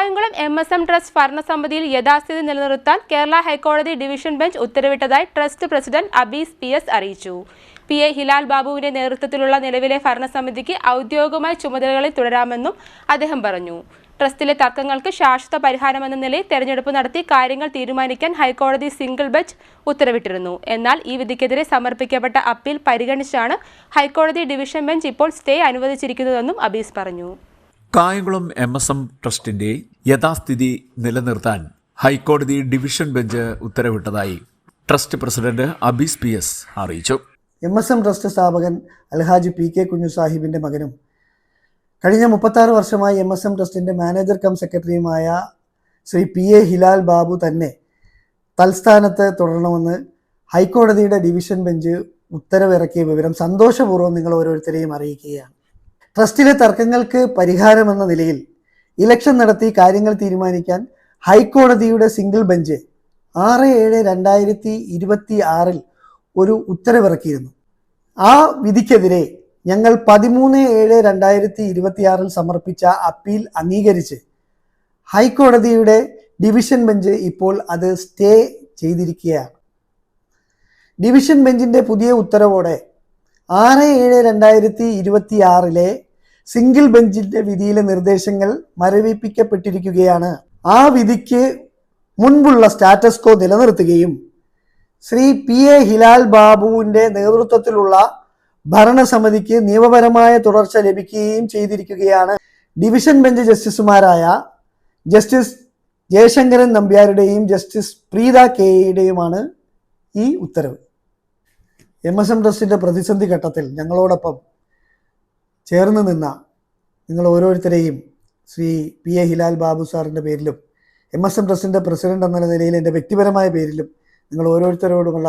Kayamkulam MSM trust ഭരണസമിതിയിൽ യഥാസ്ഥിതി നിലനിർത്താൻ കേരള ഹൈക്കോടതി ഡിവിഷൻ ബെഞ്ച് ഉത്തരവിട്ടതായി ട്രസ്റ്റ് പ്രസിഡന്റ് അബീസ് PS അറിയിച്ചു. PA ഹിലാൽ ബാബുവിന്റെ നേതൃത്വത്തിലുള്ള നിലവിലെ ഭരണസമിതിക്ക് ഔദ്യോഗികമായ ചുമതലകളിൽ തുടരാമെന്നും അദ്ദേഹം പറഞ്ഞു. ട്രസ്റ്റിലെ തർക്കങ്ങൾക്ക് ശാശ്വത പരിഹാരമെന്ന നിലയിൽ തെരഞ്ഞെടുപ്പ് നടത്തി കാര്യങ്ങൾ തീരുമാനിക്കാൻ ഹൈക്കോടതി സിംഗിൾ ബെഞ്ച് ഉത്തരവിട്ടിരുന്നു. എന്നാൽ ഈ വിധിക്കെതിരെ സമർപ്പിക്കപ്പെട്ട അപ്പീൽ പരിഗണിച്ചാണ് ഹൈക്കോടതി ഡിവിഷൻ ബെഞ്ച് ഇപ്പോൾ സ്റ്റേ അനുവദിച്ചിരിക്കുന്നതെന്നും അബീസ് പറഞ്ഞു. കായംകുളം MSM ട്രസ്റ്റിന്റെ യഥാസ്ഥിതി നിലനിർത്താൻ ഹൈക്കോടതി ഡിവിഷൻ ബെഞ്ച് ഉത്തരവിട്ടതായി ട്രസ്റ്റ് പ്രസിഡന്റ് അബീസ് PS അറിയിച്ചു. MSM ട്രസ്റ്റ് സ്ഥാപകൻ അൽഹാജി PK കുഞ്ഞു സാഹിബിന്റെ മകനും കഴിഞ്ഞ 36 വർഷമായി MSM ട്രസ്റ്റിന്റെ മാനേജർ കം സെക്രട്ടറിയുമായ ശ്രീ PA ഹിലാൽ ബാബു തന്നെ തൽസ്ഥാനത്ത് തുടരണമെന്ന് ഹൈക്കോടതിയുടെ ഡിവിഷൻ ബെഞ്ച് ഉത്തരവിറക്കിയ വിവരം സന്തോഷപൂർവ്വം നിങ്ങൾ ഓരോരുത്തരെയും അറിയിക്കുകയാണ്. ട്രസ്റ്റിലെ തർക്കങ്ങൾക്ക് പരിഹാരമെന്ന നിലയിൽ ഇലക്ഷൻ നടത്തി കാര്യങ്ങൾ തീരുമാനിക്കാൻ ഹൈക്കോടതിയുടെ സിംഗിൾ ബെഞ്ച് 6/7/2026 ഒരു ഉത്തരവിറക്കിയിരുന്നു. ആ വിധിക്കെതിരെ ഞങ്ങൾ 13/7/2026 സമർപ്പിച്ച അപ്പീൽ അംഗീകരിച്ച് ഹൈക്കോടതിയുടെ ഡിവിഷൻ ബെഞ്ച് ഇപ്പോൾ അത് സ്റ്റേ ചെയ്തിരിക്കുകയാണ്. ഡിവിഷൻ ബെഞ്ചിന്റെ പുതിയ ഉത്തരവോടെ 6/7/2026 സിംഗിൾ ബെഞ്ചിന്റെ വിധിയിലെ നിർദ്ദേശങ്ങൾ മരവിപ്പിക്കപ്പെട്ടിരിക്കുകയാണ്. ആ വിധിക്ക് മുൻപുള്ള സ്റ്റാറ്റസ് കോ നിലനിർത്തുകയും ശ്രീ PA ഹിലാൽ ബാബുവിന്റെ നേതൃത്വത്തിലുള്ള ഭരണസമിതിക്ക് നിയമപരമായ തുടർച്ച ലഭിക്കുകയും ചെയ്തിരിക്കുകയാണ്. ഡിവിഷൻ ബെഞ്ച് ജസ്റ്റിസുമാരായ ജസ്റ്റിസ് ജയശങ്കരൻ നമ്പ്യാരുടെയും ജസ്റ്റിസ് പ്രീത KAയുടെയുമാണ് ഈ ഉത്തരവ്. MSM ട്രസ്റ്റിന്റെ പ്രതിസന്ധി ഘട്ടത്തിൽ ഞങ്ങളോടൊപ്പം ചേർന്ന് നിന്ന നിങ്ങൾ ഓരോരുത്തരെയും ശ്രീ PA ഹിലാൽ ബാബു സാറിൻ്റെ പേരിലും MSM ട്രസ്റ്റിൻ്റെ പ്രസിഡന്റ് എന്ന നിലയിൽ എൻ്റെ വ്യക്തിപരമായ പേരിലും നിങ്ങൾ ഓരോരുത്തരോടുമുള്ള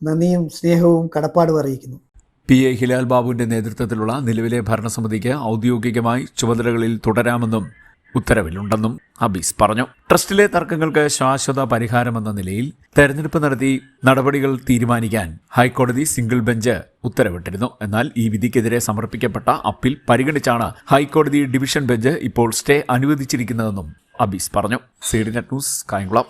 നന്ദിയും സ്നേഹവും കടപ്പാടും അറിയിക്കുന്നു. PA ഹിലാൽ ബാബുവിന്റെ നേതൃത്വത്തിലുള്ള നിലവിലെ ഭരണസമിതിക്ക് ഔദ്യോഗികമായി ചുമതലകളിൽ തുടരാമെന്നും ഉത്തരവിലുണ്ടെന്നും അബീസ് പറഞ്ഞു. ട്രസ്റ്റിലെ തർക്കങ്ങൾക്ക് ശാശ്വത പരിഹാരമെന്ന നിലയിൽ തെരഞ്ഞെടുപ്പ് നടത്തി നടപടികൾ തീരുമാനിക്കാൻ ഹൈക്കോടതി സിംഗിൾ ബെഞ്ച് ഉത്തരവിട്ടിരുന്നു. എന്നാൽ ഈ വിധിക്കെതിരെ സമർപ്പിക്കപ്പെട്ട അപ്പീൽ പരിഗണിച്ചാണ് ഹൈക്കോടതി ഡിവിഷൻ ബെഞ്ച് ഇപ്പോൾ സ്റ്റേ അനുവദിച്ചിരിക്കുന്നതെന്നും അബീസ് പറഞ്ഞു. CDNet news, Kayamkulam.